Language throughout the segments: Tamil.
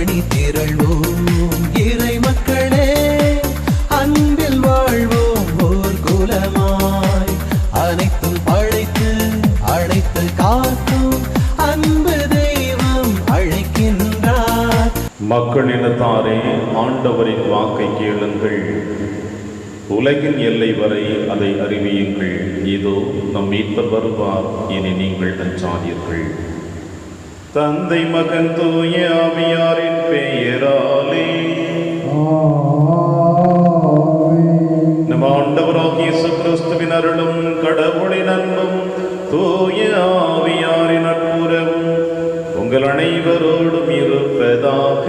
அணி திரள்வோம் இறை மக்களே, அன்பில் வாழ்வோம் ஓர் குலமாய். அனைத்தும் படைத்து அழைத்து காக்கும் அன்பு தெய்வம் அழைக்கின்றார். மக்களினத்தாரே, ஆண்டவரின் வாக்கை கேளுங்கள். உலகின் எல்லை வரை அதை அறிவியுங்கள். இதோ நம் மீட்பர் வருவார், இனி நீங்கள் அஞ்சாதீர்கள். தந்தை மகன் தூய ஆவியாரின் பெயராலே நம் ஆண்டவராகிய இயேசு கிறிஸ்துவின் அருளும் கடவுளின் அன்பும் தூய ஆவியாரின் நட்புறவும் உங்கள் அனைவரோடும் இருப்பதாக.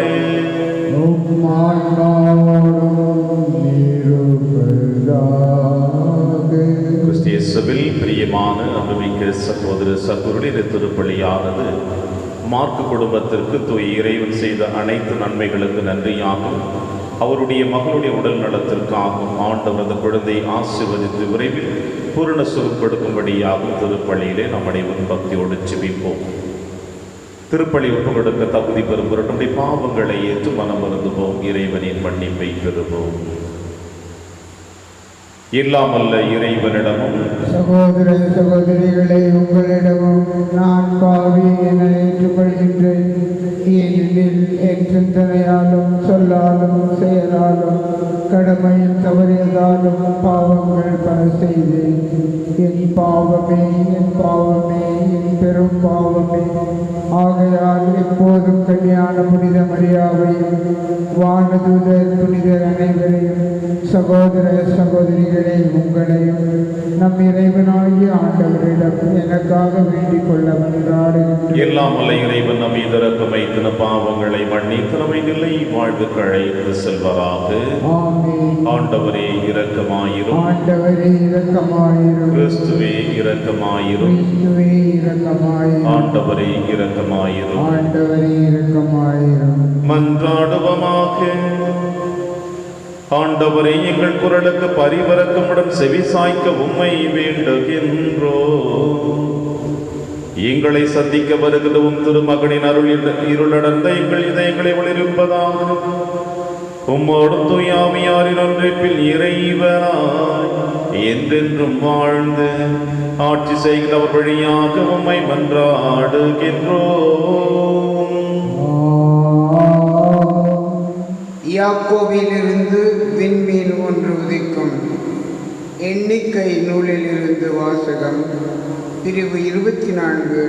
கிறிஸ்தியேசுவில் பிரியமான அன்புமிக்க சகோதர சகோதரி, திருப்பலியானது மார்க்கு குடும்பத்திற்கு தூய் இறைவன் செய்த அனைத்து நன்மைகளுக்கு நன்றியாகும். அவருடைய மகளுடைய உடல் நலத்திற்காகவும் ஆண்டவரது குழந்தை ஆசீர்வதித்து விரைவில் பூரண சுகப்படுத்தும்படியாகும் திருப்பலியிலே நம் அனைவரும் பக்தியோடு ஜெபிப்போம். திருப்பலி ஒப்பு கொடுக்க தகுதி பெறும் நம்முடைய பாவங்களை ஏற்று மனம் வருந்துவோம். இறைவனின் மன்னிப்பை பெறுவோம். இல்லாமல்ல இறைவனிடமும் சகோதர சகோதரிகளை உங்களிடமும் நான் பாவி என ஏற்றுக்கொள்கின்றேன். ஏனெனில் என் சிந்தனையாலும் சொல்லாலும் செயலாலும் கடமையில் தவறியதாலும் பாவங்கள் பல செய்தேன். என் பாவமே, என் பாவமே, என் பெரும் பாவமே. ஆகையால் எப்போதும் கல்யாண புனித மரியாதையும் வானதூதர் புனிதர் அனைவரையும் சகோதர சகோதரிகளை உங்களையும் நம் இறைவனாகிய ஆண்டவரிடம் எனக்காக வேண்டிக் கொள்ள வந்தாடுகின்றேன். எல்லாம் வல்ல இறைவன் நம் மீது இரக்கம் வைத்து பாவங்களை மன்னித்து நம்மை நிலை வாழ்வுக்கு அழைத்து செல்வராக. ஆண்டவரே இரக்கமாயிரும். ஆண்டவரே இரக்கமாயிரும். கிறிஸ்துவே இரக்கமாயிரும். கிறிஸ்துவே இரக்கமாயிரும். ஆண்டவரே இரக்கமாயிரும். ஆண்டவரே இரக்கமாயிரும். மன்றாடுவமாக. ஆண்டவரே, எங்கள் குரலுக்கு பரிவரக்கமுடன் செவிசாய்க்க உம்மை வேண்டுகின்றோம். எங்களை சந்திக்க வருகிறவும் திருமகனின் இருளடர்ந்த எங்கள் இதயங்களை ஒளிருப்பதாக உம்மோடு தூயாமியாரின் ஒன்றிப்பில் இறைவனாய் என்றென்றும் வாழ்ந்து ஆட்சி செய்கிறவர் வழியாக உம்மை மன்றாடுகின்றோம். யாக்கோபிலிருந்து விண்மீன் ஒன்று உதிக்கும். எண்ணிக்கை நூலிலிருந்து வாசகம். பிரிவு 24,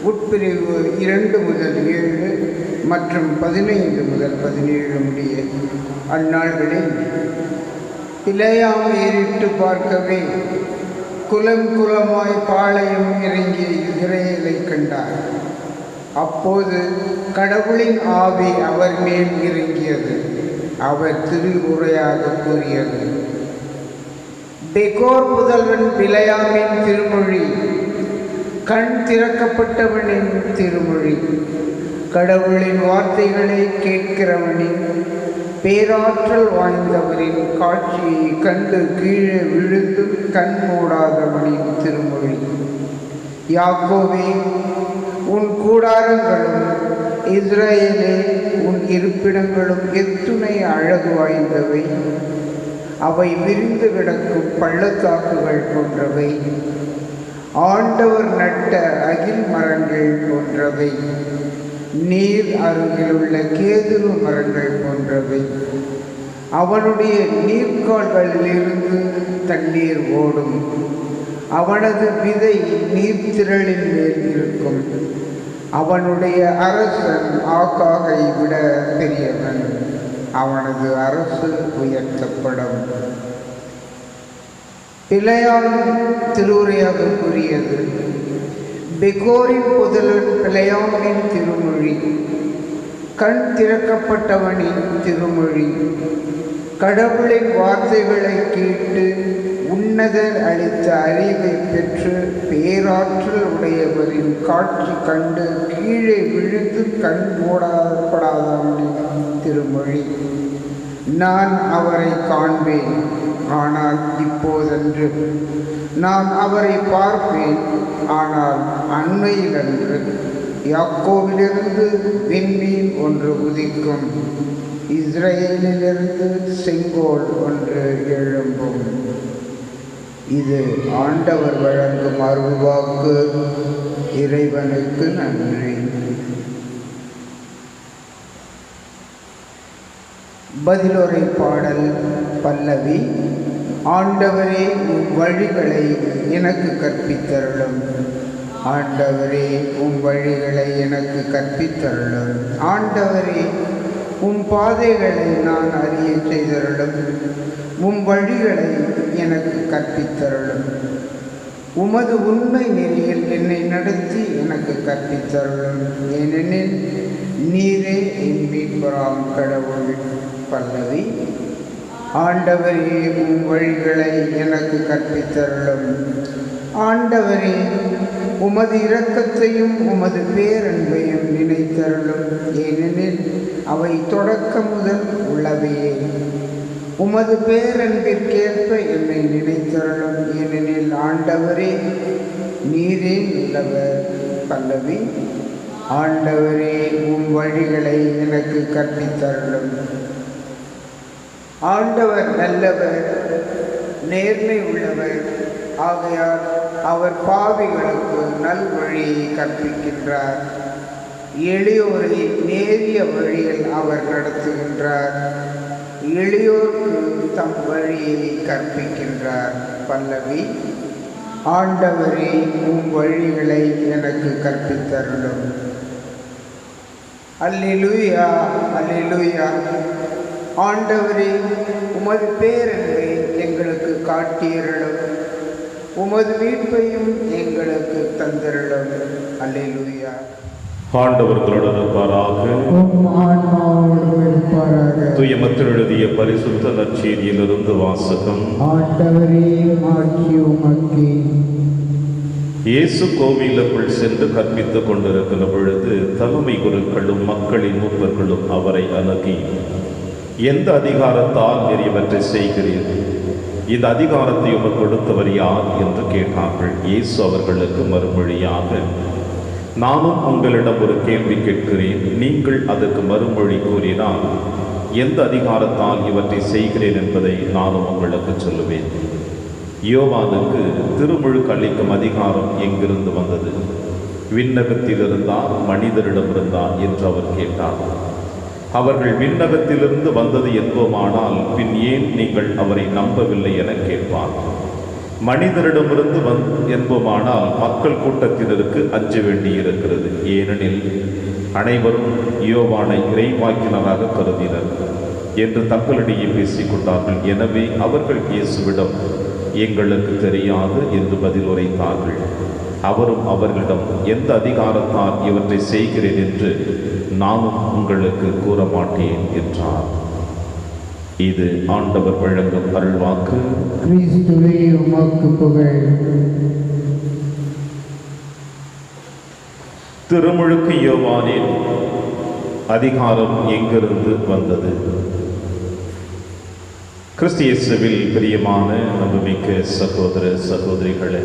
உட்பிரிவு 2 முதல் 7 மற்றும் 15 முதல் 17 முடிய. அந்நாள்களில் பிழையாம் ஏறிட்டு பார்க்கவே குலம் குலமாய் பாளையம் இறங்கிய இஸ்ரவேலை கண்டார். அப்போது கடவுளின் ஆவி அவர் மேல் இறங்கியது. அவர் திருவுரையாக கூறியது: பெகோர் புதல்வன் பிழையாமின் திருமொழி, கண் திறக்கப்பட்டவனின் திருமொழி, கடவுளின் வார்த்தைகளை கேட்கிறவனின், பேராற்றல் வாய்ந்தவரின் காட்சியை கண்டு கீழே விழுந்து கண் மூடாதவனின் திருமொழி. யாக்கோவே, உன் கூடாரங்களும் இஸ்ரவேலே உன் இருப்பிடங்களும் எத்துணை அழகு வாய்ந்தவை. அவை விரிந்து கிடக்கும் பள்ளத்தாக்குகள் போன்றவை. ஆண்டவர் நட்ட அகில் மரங்கள் போன்றவை. நீர் அருகிலுள்ள கேதுரு மரங்கள் போன்றவை. அவனுடைய நீர்க்கால்களிலிருந்து தண்ணீர் ஓடும். அவனது விதை நீர்த்திரளின் மேல் இருக்கும். அவனுடைய அரசன் ஆகாகை விட பெரியவன். அவனது அரசு உயர்த்தப்படும். பிழையாம் திருவுரையாக கூறியது: பெகோரின் புதல்வன் பிழையாமின் திருமொழி, கண் திறக்கப்பட்டவனின் திருமொழி, கடவுளின் வார்த்தைகளை கேட்டு உன்னதர் அளித்த அறிவை பெற்று பேராற்றல் உடையவரின் காட்சி கண்டு கீழே விழுந்து கண் மூடப்படாதவனின் திருமொழி. நான் அவரை காண்பேன், ஆனால் இப்போதன்று. நான் அவரை பார்ப்பேன், ஆனால் அண்மையில் அன்று. யாக்கோவிலிருந்து விண்மீன் ஒன்று உதிக்கும், இஸ்ரேலிலிருந்து செங்கோல் ஒன்று எழும்பும். இது ஆண்டவர் வழங்கும் அருள்வாக்கு. இறைவனுக்கு நன்றி. பதிலுரை பாடல் பல்லவி. ஆண்டவரே உம் வழிகளை எனக்கு கற்பித்தருளும். ஆண்டவரே உம் வழிகளை எனக்கு கற்பித்தருளும். ஆண்டவரே உம் பாதைகளை நான் அறிய செய்தருளும். உம் வழிகளை எனக்கு கற்பித்தருளும். உமது உண்மை நெறியில் என்னை நடத்தி எனக்கு கற்பித்தருளும். ஏனெனில் நீரே என் மீட்பராம் கடவுள். பல்லவி. ஆண்டவரே உம் வழிகளை எனக்கு கற்பித்தருளும். ஆண்டவரே உமது இரக்கத்தையும் உமது பேரன்பையும் நினைத்தருளும். ஏனெனில் அவை தொடக்க முதல் உள்ளவையே. உமது பேரன்பிற்கேற்ப என்னை நினைத்தருளும். ஏனெனில் ஆண்டவரே நீரே நல்லவர். பல்லவி. ஆண்டவரே உம் வழிகளை எனக்கு கற்பித்தருளும். ஆண்டவர் நல்லவர், நேர்மை உள்ளவர். ஆகையால் அவர் பாவிகளுக்கு நல்வழியை கற்பிக்கின்றார். எளியோரை நேரிய வழியில் அவர் நடத்துகின்றார். எளியோருக்கு தம் வழியை கற்பிக்கின்றார். பல்லவி. ஆண்டவரே உம் வழிகளை எனக்கு கற்பித்தருளும். அல்லேலூயா, அல்லேலூயா. ஆண்டவரே உமது பேரன்பை எங்களுக்கு காட்டியருளும். உமது மீட்பையும் எங்களுக்கு தந்தருளும். அல்லேலூயா. ஆண்டவர்களுடன் இருப்பாராக. தூய மத்தேயு எழுதிய பரிசுத்த நற்செய்தியிலிருந்து வாசகம். ஆண்டவரே மாட்சி உமக்கே. இயேசு கோவிலுக்குள் சென்று கற்பித்துக் கொண்டிருக்கிற பொழுது தலைமை குருக்களும் மக்களின் மூப்பர்களும் அவரை அணுகி, எந்த அதிகாரத்தால் நீர் இவற்றை செய்கிறீர்கள்? இந்த அதிகாரத்தை உமக்கு கொடுத்தவர் யார் என்று கேட்டார்கள். இயேசு அவர்களுக்கு மறுமொழியாக, நானும் உங்களிடம் ஒரு கேள்வி கேட்கிறேன், நீங்கள் அதற்கு மறுமொழி கூறினால் எந்த அதிகாரத்தால் இவற்றை செய்கிறேன் என்பதை நானும் உங்களுக்கு சொல்லுவேன். யோவானுக்கு திருமுழுக்கு அளிக்கும் அதிகாரம் எங்கிருந்து வந்தது? விண்ணகத்தில் இருந்தா மனிதரிடம் இருந்தா என்று அவர் கேட்டார். அவர்கள் விண்ணகத்திலிருந்து வந்தது என்போமானால் பின் ஏன் நீங்கள் அவரை நம்பவில்லை என கேட்பார். மனிதரிடமிருந்து என்போமானால் மக்கள் கூட்டத்தினருக்கு அஞ்ச வேண்டியிருக்கிறது. ஏனெனில் அனைவரும் யோவானை இறைவாக்கினராக கருதினர் என்று தங்களிடையே பேசிக்கொண்டார்கள். எனவே அவர்கள் இயேசுவிடம், எங்களுக்கு தெரியாது என்று பதில் உரைத்தார்கள். அவரும் அவர்களிடம், எந்த அதிகாரத்தால் இவற்றை செய்கிறேன் என்று நானும் உங்களுக்கு கூற மாட்டேன் என்றார். இது ஆண்டவர் வழங்கும் அருள்வாக்கு. கிறிஸ்துவே உமக்கு புகழ். திருமுழுக்கு யோவானின் அதிகாரம் எங்கிருந்து வந்தது? கிறிஸ்து இயேசுவில் பிரியமான நம்புமிக்க சகோதர சகோதரிகளே,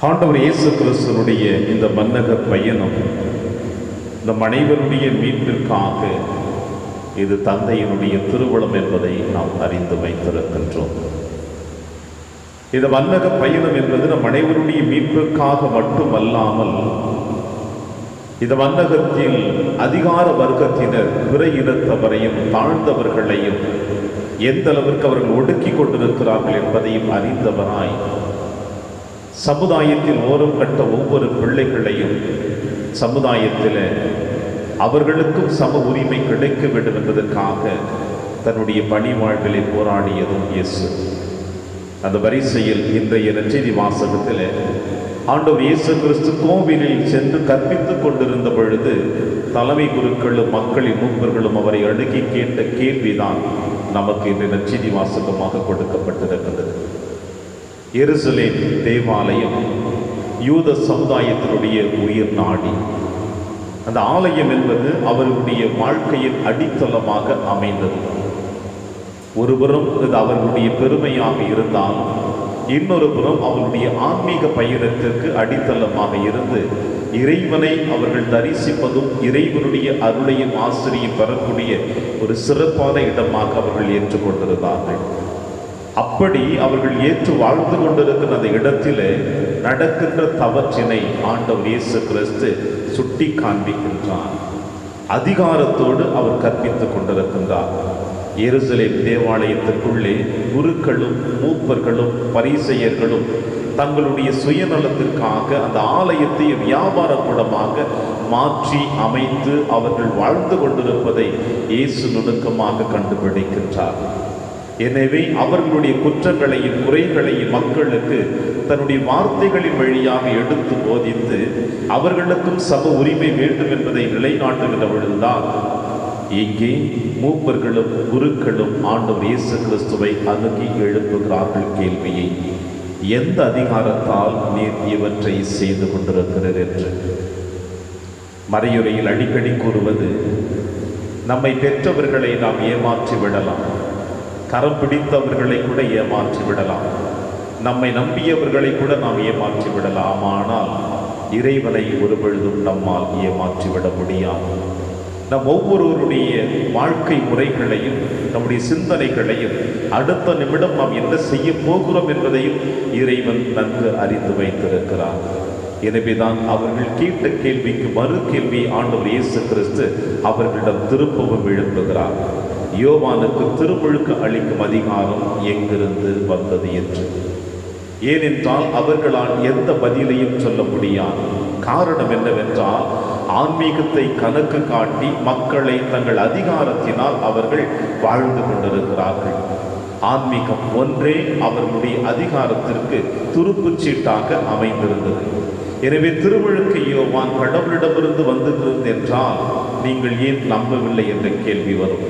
ஆண்டவர் இயேசு கிறிஸ்துவனுடைய இந்த மன்னக பயணம் நம் அனைவருடைய மீட்பிற்காக இது தந்தையினுடைய திருவுளம் என்பதை நாம் அறிந்து வைத்திருக்கின்றோம். இந்த மன்னக பயணம் என்பது நம் அனைவருடைய மீட்பிற்காக மட்டுமல்லாமல் இந்த மன்னகத்தில் அதிகார வர்க்கத்தினர் பிற இனத்தவரையும் தாழ்ந்தவர்களையும் எந்த அளவிற்கு அவர்கள் ஒடுக்கி கொண்டிருக்கிறார்கள் என்பதையும் அறிந்தவராய் சமுதாயத்தில் ஓரம் கட்ட ஒவ்வொரு பிள்ளைகளையும் சமுதாயத்தில் அவர்களுக்கும் சம உரிமை கிடைக்க வேண்டும் என்பதற்காக தன்னுடைய பணி வாழ்விலை போராடியதும் இயேசு. அந்த வரிசையில் இன்றைய நற்செய்தி வாசகத்தில் ஆண்டவர் இயேசு கிறிஸ்து கோவிலில் சென்று கற்பித்துக் கொண்டிருந்த பொழுது தலைமை குருக்களும் மக்களின் மூப்பர்களும் அவரை அணுகி கேட்ட கேள்விதான் நமக்கு இன்றைய நற்செய்தி வாசகமாக கொடுக்கப்பட்டிருக்கிறது. எருசலேம் தேவாலயம் யூத சமுதாயத்தினுடைய உயிர் நாடி. அந்த ஆலயம் என்பது அவர்களுடைய வாழ்க்கையின் அடித்தளமாக அமைந்தது. ஒருபுறம் இது அவர்களுடைய பெருமையாக இருந்தால், இன்னொரு புறம் அவருடைய ஆன்மீக பயணத்திற்கு அடித்தளமாக இருந்து இறைவனை அவர்கள் தரிசிப்பதும் இறைவனுடைய அருளையும் ஆசிரியம் பெறக்கூடிய ஒரு சிறப்பான இடமாக அவர்கள் ஏற்றுக்கொண்டிருந்தார்கள். அப்படி அவர்கள் ஏற்று வாழ்ந்து கொண்டிருக்கிற அந்த இடத்திலே நடக்கின்ற தவற்றினை ஆண்டவர் இயேசு கிறிஸ்து சுட்டி காண்பிக்கின்றார். அதிகாரத்தோடு அவர் கற்பித்துக் கொண்டிருக்கின்றார். எருசலேம் தேவாலயத்திற்குள்ளே குருக்களும் மூப்பர்களும் பரிசேயர்களும் தங்களுடைய சுயநலத்திற்காக அந்த ஆலயத்தை வியாபார கூடமாக மாற்றி அமைத்து அவர்கள் வாழ்ந்து கொண்டிருப்பதை இயேசு நுணுக்கமாக கண்டுபிடிக்கின்றார். எனவே அவர்களுடைய குற்றங்களையும் குறைகளையும் மக்களுக்கு தன்னுடைய வார்த்தைகளின் வழியாக எடுத்து போதித்து அவர்களுக்கும் சம உரிமை வேண்டும் என்பதை நிலைநாட்டுகின்ற பொழுதுதான் இங்கே மூப்பர்களும் குருக்களும் ஆண்டவர் இயேசு கிறிஸ்துவை அணுகி எழுப்புகிறார்கள் கேள்வியை, எந்த அதிகாரத்தால் நீர் இவற்றை செய்து கொண்டிருக்கிறது என்று. மறையுரையில் அடிக்கடி கூறுவது, நம்மை பெற்றவர்களை நாம் ஏமாற்றி விடலாம், கரம் பிடித்தவர்களை கூட ஏமாற்றி விடலாம், நம்மை நம்பியவர்களை கூட நாம் ஏமாற்றி விடலாம். ஆனால் இறைவனை ஒரு பொழுதும் நம்மால் ஏமாற்றிவிட முடியாது. நம் ஒவ்வொருவருடைய வாழ்க்கை முறைகளையும் நம்முடைய சிந்தனைகளையும் அடுத்த நிமிடம் நாம் என்ன செய்ய போகிறோம் என்பதையும் இறைவன் நன்கு அறிந்து வைத்திருக்கிறார். எனவேதான் அவர்கள் கேட்ட கேள்விக்கு மறு கேள்வி ஆண்டவர் இயேசு கிறிஸ்து அவர்களிடம் திருப்பவும் எழுப்புகிறார். யோவானுக்கு திருமுழுக்கு அளிக்கும் அதிகாரம் எங்கிருந்து வந்தது என்று. ஏனென்றால் அவர்களால் எந்த பதிலையும் சொல்ல முடியாது. காரணம் என்னவென்றால் ஆன்மீகத்தை கணக்கு காட்டி மக்களை தங்கள் அதிகாரத்தினால் அவர்கள் வாழ்ந்து கொண்டிருக்கிறார்கள். ஆன்மீகம் ஒன்றே அவர்களுடைய அதிகாரத்திற்கு துருப்புச்சீட்டாக அமைந்திருந்தது. எனவே திருமுழுக்கு யோவான் கடவுளிடமிருந்து வந்திருக்கிறது என்றால் நீங்கள் ஏன் நம்பவில்லை என்ற கேள்வி வரும்.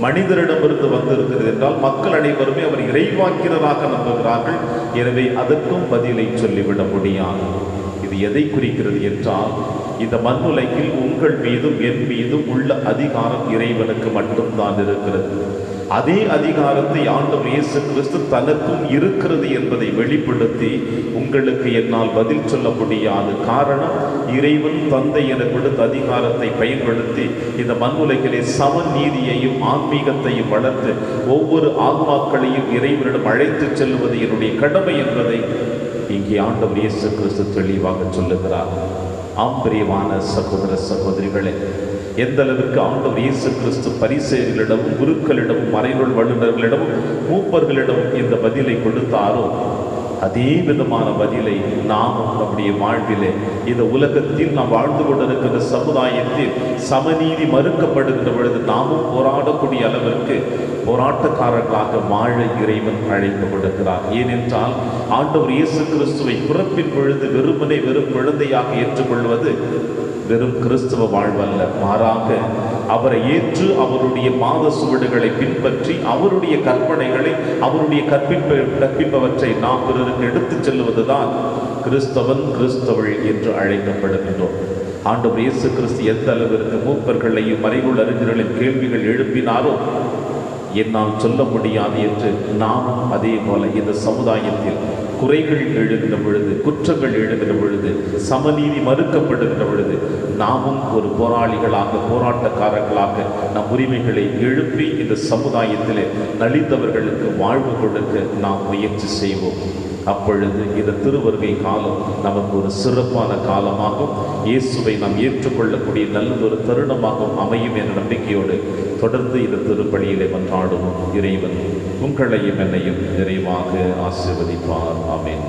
மனிதரிடமிருந்து வந்திருக்கிறது என்றால் மக்கள் அனைவருமே அவர் இறைவாக்கினராக நம்புகிறார்கள். எனவே அதற்கும் பதிலை சொல்லிவிட முடியாது. இது எதை குறிக்கிறது என்றால், இந்த மண்ணுலகில் உங்கள் மீதும் என் மீதும் உள்ள அதிகாரம் இறைவனுக்கு மட்டும்தான் இருக்கிறது. அதே அதிகாரத்தை ஆண்டவர் இயேசு கிறிஸ்து தனக்கும் இருக்கிறது என்பதை வெளிப்படுத்தி உங்களுக்கு என்னால் பதில் சொல்ல முடியாது. காரணம், இறைவன் தந்தை என கொடுத்த அதிகாரத்தை பயன்படுத்தி இந்த மண்ணுலகிலே சமநீதியையும் ஆன்மீகத்தையும் வளர்த்து ஒவ்வொரு ஆன்மாக்களையும் இறைவனிடம் அழைத்து செல்வது என்னுடைய கடமை என்பதை இங்கே ஆண்டவர் இயேசு கிறிஸ்து தெளிவாக சொல்லுகிறார். ஆம்பரியமான சகோதர சகோதரிகளே, எந்த அளவிற்கு ஆண்டவர் இயேசு கிறிஸ்து பரிசேயர்களிடமும் குருக்களிடமும் மறைநூல் வல்லுநர்களிடமும் மூப்பர்களிடமும் இந்த பதிலை கொடுத்தாரோ, அதே விதமான பதிலை நாமும் நம்முடைய வாழ்விலே இந்த உலகத்தில் நாம் வாழ்ந்து கொண்டிருக்கிற சமுதாயத்தில் சமநீதி மறுக்கப்படுகின்ற பொழுது நாமும் போராடக்கூடிய அளவிற்கு போராட்டக்காரர்களாக வாழ இறைவன் அழைப்பு கொடுக்கிறார். ஏனென்றால் ஆண்டவர் இயேசு கிறிஸ்துவை பிறப்பின் பொழுது வெறுமனே வெறும் குழந்தையாக ஏற்றுக்கொள்வது வெறும் கிறிஸ்துவ வாழ்வல்ல. மாறாக அவரை ஏற்று அவருடைய பாத சுவடுகளை பின்பற்றி அவருடைய கற்பனைகளை அவருடைய கற்பிப்பவற்றை நாம் பிறருக்கு எடுத்துச் செல்வதுதான் கிறிஸ்தவன் கிறிஸ்தவள் என்று அழைக்கப்படுகின்றோம். ஆண்டவர் இயேசு கிறிஸ்து எந்த அளவிற்கு மூப்பர்களையும் மறைநூல் அறிஞர்களின் கேள்விகள் எழுப்பினாரோ என்னால் சொல்ல முடியாது என்று நாமும் அதே போல இந்த சமுதாயத்தில் குறைகள் எழுகின்ற பொழுது, குற்றங்கள் எழுகின்ற பொழுது, சமநீதி மறுக்கப்படுகின்ற பொழுது நாமும் ஒரு போராளிகளாக போராட்டக்காரர்களாக நம் உரிமைகளை எழுப்பி இந்த சமுதாயத்திலே நலிந்தவர்களுக்கு வாழ்வு கொடுக்க நாம் முயற்சி செய்வோம். அப்பொழுது இந்த திருவருகை காலம் நமக்கு ஒரு சிறப்பான காலமாகும், இயேசுவை நாம் ஏற்றுக்கொள்ளக்கூடிய நல்லதொரு தருணமாகவும் அமையும் என்ற நம்பிக்கையோடு தொடர்ந்து இந்த திருப்பலியிலே மன்றாடுவோம். இறைவன் உங்களையும் என்னையும் நிறைவாக ஆசீர்வதிப்பார். ஆமென்.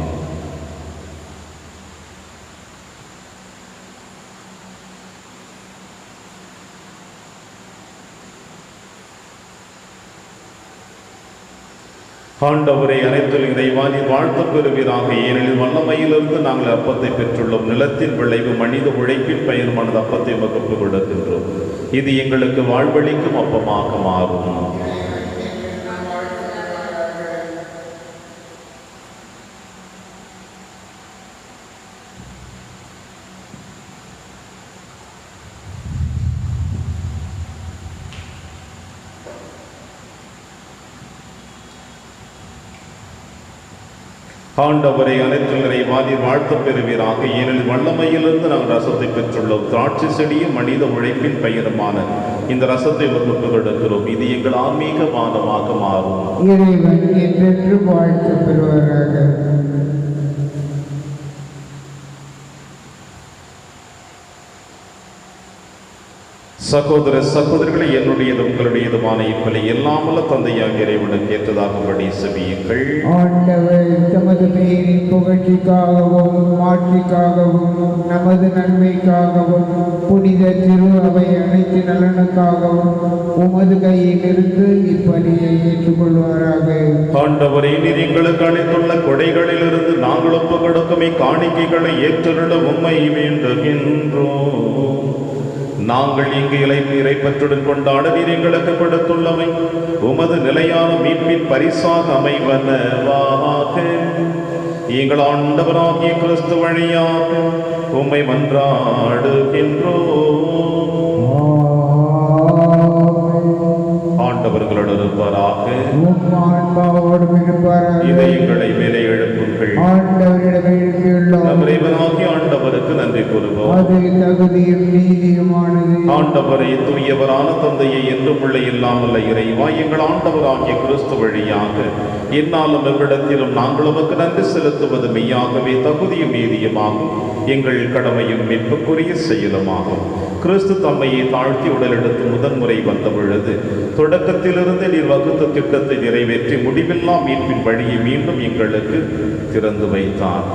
ஆண்டவரை அனைத்தும் இறைவா, நீ வாழ்த்து பெறுவீராக. ஏனெனில் வல்லமையிலிருந்து நாங்கள் அப்பத்தை பெற்றுள்ளோம். நிலத்தின் விளைவு மனித உழைப்பின் பெயருமானது அப்பத்தை வகுப்பு கொடுக்கின்றோம். இது எங்களுக்கு வாழ்வளிக்கும் அப்பமாக மாறும். ஆண்டவரை அனைத்தில் நிறைவாதில் வாழ்த்து பெறுவீராக. ஏனெனில் வல்லமையிலிருந்து நாங்கள் ரசத்தை பெற்றுள்ளோம். திராட்சை செடியும் மனித உழைப்பின் பெயருமான இந்த ரசத்தை வகுப்பு கொடுக்கிறோம். இது எங்கள் ஆன்மீக பானமாக மாறும். இறைவன் என்றென்று வாழ்த்து பெறுவாராக. சகோதர சகோதரிகளை, என்னுடையது உங்களுடையதுமான இப்பலை எல்லாமல்ல தந்தையாக இறைவனுக்கு ஏற்றதாகும்படி செவியுங்கள். ஆண்டவர் தமது பெயரின் புகழ்ச்சிக்காகவும் மாட்சிக்காகவும் நமது நன்மைக்காகவும் புனித திரு அவை அனைத்து நலனுக்காகவும் உமது கையில் இருந்து இப்பணியை ஏற்றுக்கொள்வாராக. ஆண்டவரே, நீர் எங்களுக்கு அளித்துள்ள கொடைகளிலிருந்து நாங்கள் ஒப்பு கொடுக்கும் காணிக்கைகளை ஏற்றருள உம்மை வேண்டுகின்றோம். நாங்கள் இங்கு இறைப்பற்றுடன் கொண்டாட நீர் எங்களுக்கு கொடுத்துள்ளவை உமது நிலையான மீட்பின் பரிசாக அமைவனவாக. எங்கள் ஆண்டவராகிய கிறிஸ்து வழியாக உம்மை மன்றாடுகின்றோம். ஆண்டவர்களோடு இருப்பாராக. இதயங்களை மேலே எழுப்புங்கள். ஆண்டவருக்கு நன்றி கூறுவோம். ஆண்டவரை தூயவரான தந்தையை என்றும் பிள்ளை இல்லாமல் இறைவா, எங்கள் ஆண்டவராகிய கிறிஸ்து வழியாக என்னாலும் எவ்விடத்திலும் நாங்கள் உமக்கு நன்றி செலுத்துவது மெய்யாகவே தகுதியும் நீதியுமாகும், எங்கள் கடமையும் மீட்புக்குரிய செயலுமாகும். கிறிஸ்து தம்மையை தாழ்த்தி உடலெடுத்து முதன்முறை வந்த பொழுது தொடக்கத்திலிருந்து நீர் வகுத்த திட்டத்தை நிறைவேற்றி முடிவில்லா மீட்பின் வழியை மீண்டும் எங்களுக்கு திறந்து வைத்தார்.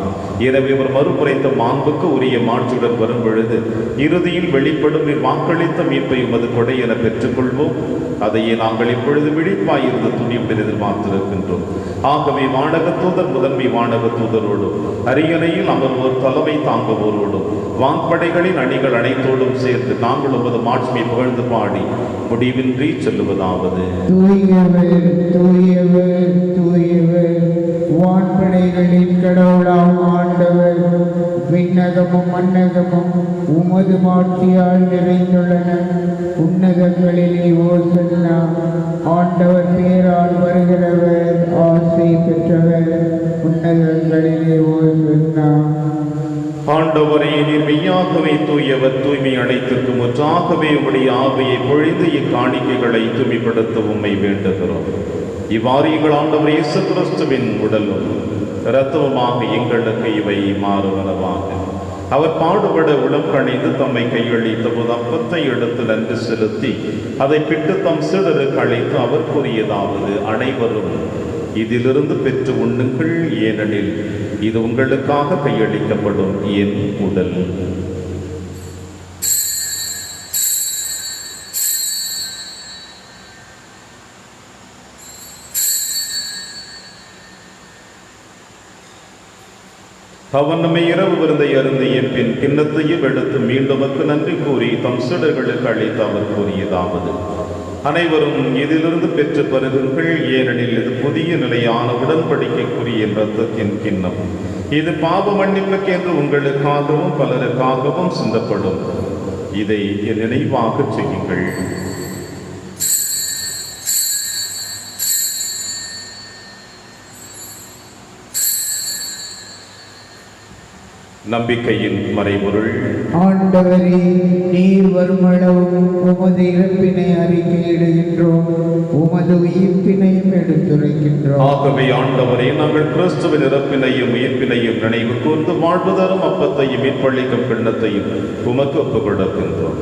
எனவே ஒரு மறுமுறைத்த மாண்புக்கு உரிய மாற்றுடன் வரும் பொழுது இறுதியில் வெளிப்படும் நீர் வாக்களித்த மீட்பை உமது கொடை என பெற்றுக்கொள்வோம். அதையே நாங்கள் இப்பொழுது விழிப்பாயிருந்த துணிவுடன் எதிர்பார்த்திருக்கின்றோம். ஆகவே வானக தூதர் முதன்மை வானக தூதரோடும் அரியணையில் அமர்வோர் தலைமை தாங்குவோரோடும் வான்படைகளின் அணிகள் அனைத்தோடும் சேர்ந்து நாங்கள் உமது மாட்சிமை புகழ்ந்து பாடி முடிவின்றி செல்லுவதாவது: தூயவர் தூயவர் தூயவர், வான்படைகளின் கடவுளாம் ஆண்டவர், விண்ணகமும் மண்ணகமும் உமது மாட்சியால் நிறைந்துள்ளன. உன்னதங்களிலே ஓசன்னா. ஆண்டவர் பேரால் வருகிறவர் ஆசை பெற்றவர். உன்னதங்களிலே ஓசன்னா. ஆண்டவரே, நீர் மெய்யாகவே தூயவர், தூய்மை அனைத்திற்கு முற்றாகவே உம்முடைய ஆவியை பொழிந்து இக்காணிக்கைகளை தூய்மைப்படுத்த உம்மை வேண்டுகிறோம். இவ்வாறு எங்கள் ஆண்டவர் இயேசு கிறிஸ்துவின் உடலும் இரத்தமுமாக எங்களுக்கு இவை மாறுவனவாக. அவர் பாடுபட உளம் கணிந்து தம்மை கையளித்த போது அப்பத்தை எடுத்து நன்றி செலுத்தி அதை பிட்டு தம் சீடருக்கு அழைத்து அவர் கூறியதாவது: அனைவரும் இதிலிருந்து பெற்று உண்ணுங்கள், ஏனெனில் இது உங்களுக்காக கையளிக்கப்படும் என் உடல். அவன் நம்மை இரவு விருந்தை அருந்திய பின் கிண்ணத்தையும் எடுத்து மீண்டும் நன்றி கூறி தம் சீடர்களுக்கு அழைத்து அவர் கூறியதாவது: அனைவரும் இதிலிருந்து பெற்று பருகுங்கள், ஏனெனில் இது புதிய நிலையான உடன்படிக்கைக்குரிய இரத்தத்தின் கிண்ணம். இது பாவ மன்னிப்புக்கு என்று உங்களுக்காகவும் பலருக்காகவும் சிந்தப்படும். இதை என் நினைவாக செய்யுங்கள். நம்பிக்கையின் மறைபொருள். ஆண்டவரே, நீர் வருமளவும் உமது இறப்பினை அறிக்கையிடுகின்றோம், உமது உயிர்ப்பினையும் எடுத்துரைக்கின்றோம். ஆகவே ஆண்டவரே, நாங்கள் கிறிஸ்துவின் இறப்பினையும் உயிர்ப்பினையும் நினைவு கூர்ந்து வாழ்வு தரும் அப்பத்தையும் மீட்பளிக்கும் கிண்ணத்தையும் உமக்கு ஒப்புக் கொடுக்கின்றோம்.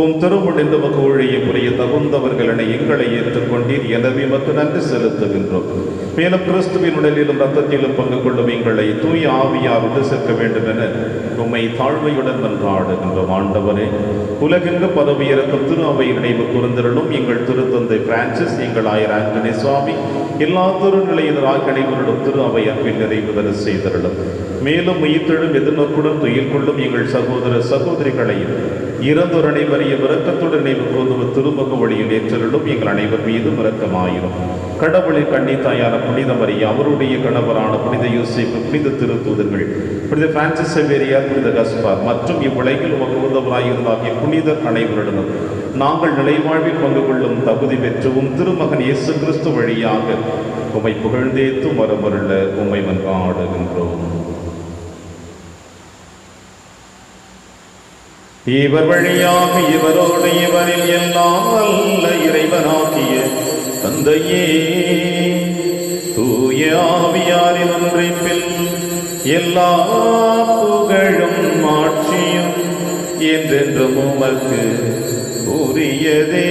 உம் திருமுடிந்து உமக்கு ஊழியம் புரிய தகுந்தவர்கள் என எங்களை ஏற்றுக்கொண்டீர். எனவே உமக்கு நன்றி செலுத்துகின்றோம். மேலும் கிறிஸ்துவின் உடலிலும் ரத்தத்திலும் பங்கு கொள்ளும் எங்களை தூய ஆவியார் விட்டு சேர்க்க வேண்டும் என உம்மை தாழ்மையுடன் மன்றாடுகின்றோம். ஆண்டவரே, உலகெங்கு பரவி இருக்கும் திரு அவை நினைவு கூர்ந்திருளும். எங்கள் திருத்தந்தை பிரான்சிஸ், எங்கள் ஆயர் ஆண்டனி சுவாமி, எல்லா திருநிலையினராக அனைவரிடம் திரு அவை அன்பில் நிறைவுதர செய்திருளும். மேலும் உயிர்த்தெழும் எதிர்நோக்குடன் துயில் கொள்ளும் எங்கள் சகோதர சகோதரிகளையும் இறந்தோர் அனைவரையும் இரக்கத்துடன் நினைவு கூர்ந்து திருமுக வழியில் ஏற்றலும் எங்கள் அனைவர் மீதும் இரக்கமாயிரும். கடவுளின் கன்னித்தாயான புனித மரியா, அவருடைய கணவரான புனித யோசேப்பு, புனித திருத்தூதர்கள், புனித பிரான்சிஸ் சேவேரியார், புனித கஸ்பார் மற்றும் இவ்வுலகில் உமக்கு உதவராயிருந்தாகிய புனிதர் அனைவரிடமும் நாங்கள் நிலைவாழ்வில் பங்கு கொள்ளும் தகுதி பெற்றவும் திருமகன் இயேசு கிறிஸ்து வழியாக உம்மை புகழ்ந்தேத்து மரமருள உம்மை மன்றாடுகின்றோம். இவர் வழியாக இவரோடு இவரில் எல்லாம் வல்ல இறைவனாகிய தந்தையே தூய ஆவியாரின் ஒன்றைப்பில் எல்லா புகழும் ஆட்சியும் என்றென்றும் உமக்கு உரியதே.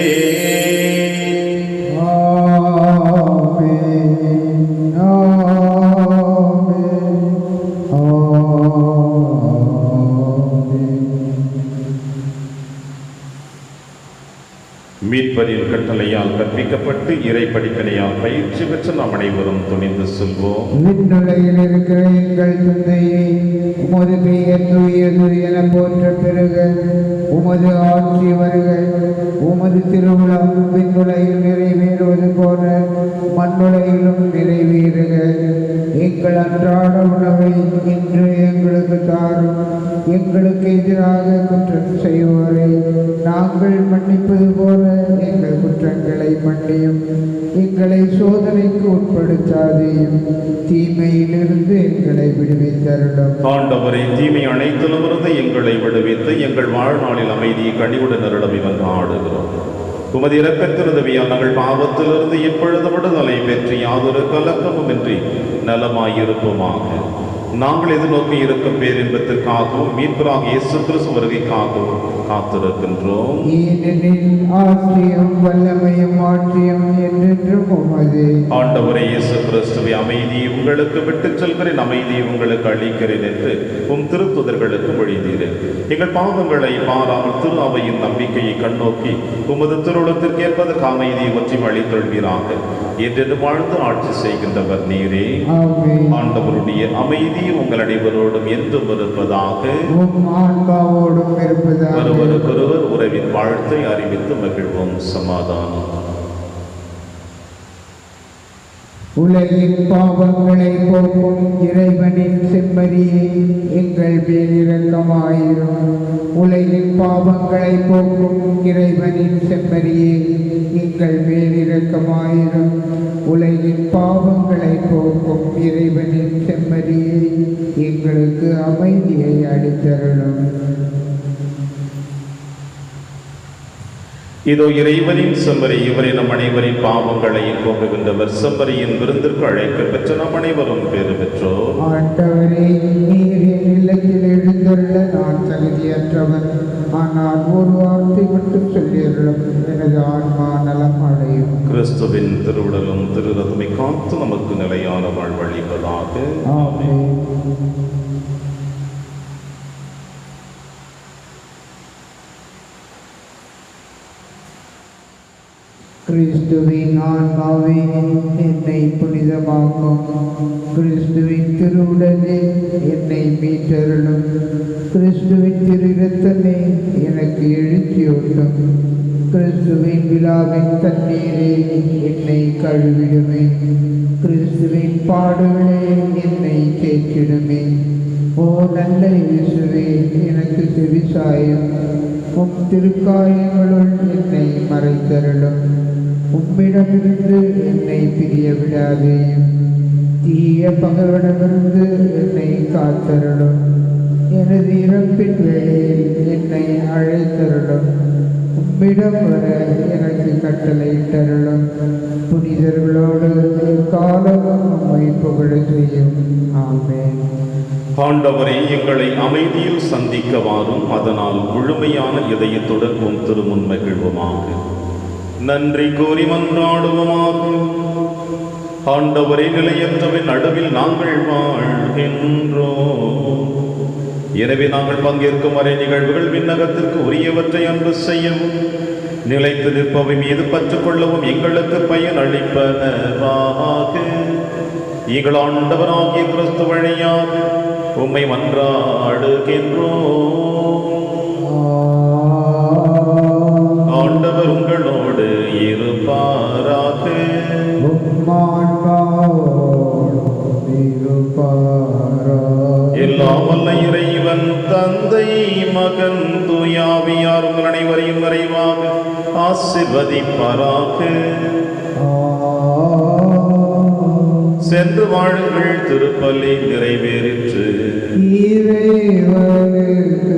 மீட்பரின் கட்டளையால் கற்பிக்கப்பட்டு இறை படிப்பினையால் பயிற்சி பெற்று நாம் அனைவரும் துணிந்து செல்வோம். விண்ணுலகில் இருக்கிற எங்கள் தந்தையே, உமது பெயர் தூயது என போற்ற பெருக, உமது ஆட்சி வருக, உமது திருவிழா விண்ணுலகில் நிறைவேறுவது போல மண்ணுலகிலும் நிறைவேறுக. எங்கள் அன்றாட உணவை இன்று எங்களுக்கு தாரும். எங்களுக்கு எதிராக குற்றம் செய்வோரை நாங்கள் மன்னிப்பது போல எங்கள் குற்றங்களை மன்னியும். எங்களை சோதனைக்கு உட்படுத்தாதையும், தீமையிலிருந்து எங்களை விடுவித்தருளும். ஆண்டவரே, தீமை அனைத்திலுமிருந்து எங்களை விடுவித்து எங்கள் வாழ்நாளில் அமைதியை கனிவுடன் அருளும் இவன் ஆடுகிறோம். உமது இரக்கத்திருந்தவியால் நாங்கள் பாவத்திலிருந்து எப்பொழுது விடுதலை பெற்று யாதொரு கலக்கமும் இன்றி நலமாயிருப்போமாக. நாங்கள் எதிர்நோக்கி இருக்கும் பேரின்பத்திற்காகவும் மீட்பராக இயேசு கிறிஸ்து வருகைக்காகவும் காத்திருக்கின்றோம். ஏனெனில் ஆட்சியும் வல்லமையும் ஆட்சியும் என்றென்றும் உமது. ஆண்டவரே இயேசு கிறிஸ்துவை, அமைதியை உங்களுக்கு விட்டுச் செல்கிறேன், அமைதியை உங்களுக்கு அளிக்கிறேன் என்று உம் திருத்துதர்களுக்கு மொழிந்தீரேன். எங்கள் பாவங்களை மாறாமல் திரு அவையின் நம்பிக்கையை கண்ணோக்கி உமது திருவுளத்திற்கு ஏற்பதற்கு அமைதியை ஒற்றி அளித்தொள்வீராக. என்றென்று வாழ்ந்து ஆட்சி செய்கின்றவர் நீரே. ஆண்டவருடைய அமைதி உங்கள் அனைவரோடும் என்றும் இருப்பதாக. ஒருவருக்கொருவர் உறவின் வாழ்த்தை அறிவித்து மகிழ்வோம். சமாதானம். உலகின் பாவங்களை போக்கும் இறைவனின் செம்மறியே, எங்கள் மேல் இரக்கமாயிரும். உலகின் பாவங்களை போக்கும் இறைவனின் செம்மறியே, எங்கள் மேல் இரக்கமாயிரும். உலகின் பாவங்களை போக்கும் இறைவனின் செம்மறியே, எங்களுக்கு அமைதியை அளித்தருளும். இதோ இறைவனின் செம்மறி, இவரை நம் அனைவரின் பாவங்களையும் போக்குகின்றவர். செம்மறியின் விருந்திற்கு அழைக்க பெற்ற நம் அனைவரும் பேறு பெற்றோர். ஆண்டவரே, நீர் என் இல்லத்தில் எழுந்துள்ள நான் தகுதியற்றவன். ஆனால் ஒரு வார்த்தை மட்டும் சொல்லியருளும், எனது ஆன்மா நலம் அடையும். கிறிஸ்துவின் திருவுடலும் திரு ரத்தமை காத்து நமக்கு நிலையான வாழ்வழிப்பதாக. ஆமென். கிறிஸ்துவின் ஆன்மாவே, என்னை புனிதமாக்கும். கிறிஸ்துவின் திருவுடலே என்னை மீட்டருளும். கிறிஸ்துவின் திரு இரத்தமே எனக்கு எழுச்சியூட்டும். கிறிஸ்துவின் விழாவின் தண்ணீரே என்னை கழுவிடுமே. கிறிஸ்துவின் பாடுகளே என்னை தேற்றிடுமே. ஓ நல்ல இயேசுவே, எனக்கு செவிசாயும். உம் திருக்காயங்களுள் என்னை மறைத்தருளும். உம்மிடமிருந்து என்னை பிரிய விடாதேயும். தீய பகைவனிடமிருந்து என்னை காத்தருளும். எனது இறப்பின் வேளையில் என்னை அழைத்தருளும். உம்மிடம் வர எனக்கு கட்டளையிட்டருளும். புனிதர்களோடு காலமும் உம்மை புகழ செய்யும். ஆமென். ஆண்டவரே, எங்களை அமைதியில் சந்திக்கவாறும், அதனால் முழுமையான இதயத்துடன் உம் திருமுன் மகிழ்வுமாக. நன்றி கூறி மன்றாடுவோமாக. ஆண்டவரே, நிலையற்றவின் நடுவில் நாங்கள் வாழ்கின்றோம். எனவே நாங்கள் பங்கேற்கும் வரை நிகழ்வுகள் விண்ணகத்திற்கு உரியவற்றை அன்பு செய்யவும், நிலைத்து நிற்பவை மீது பற்றுக்கொள்ளவும் எங்களுக்கு பயன் அளிப்பனவாக. எங்கள் ஆண்டவராகிய கிறிஸ்து வழியாக உம்மை மன்றாடுகின்றோம். ஆண்டவர் உங்களோடு இருப்பாராக. எல்லாம் வல்ல இறைவன் தந்தை, மகன் தூயாவியார் உங்கள் அனைவரையும் நிறைவாக ஆசீர்வதிப்பாராக. சென்று வாழுங்கள், திருப்பலி நிறைவேறிற்று. இறைவனுக்கு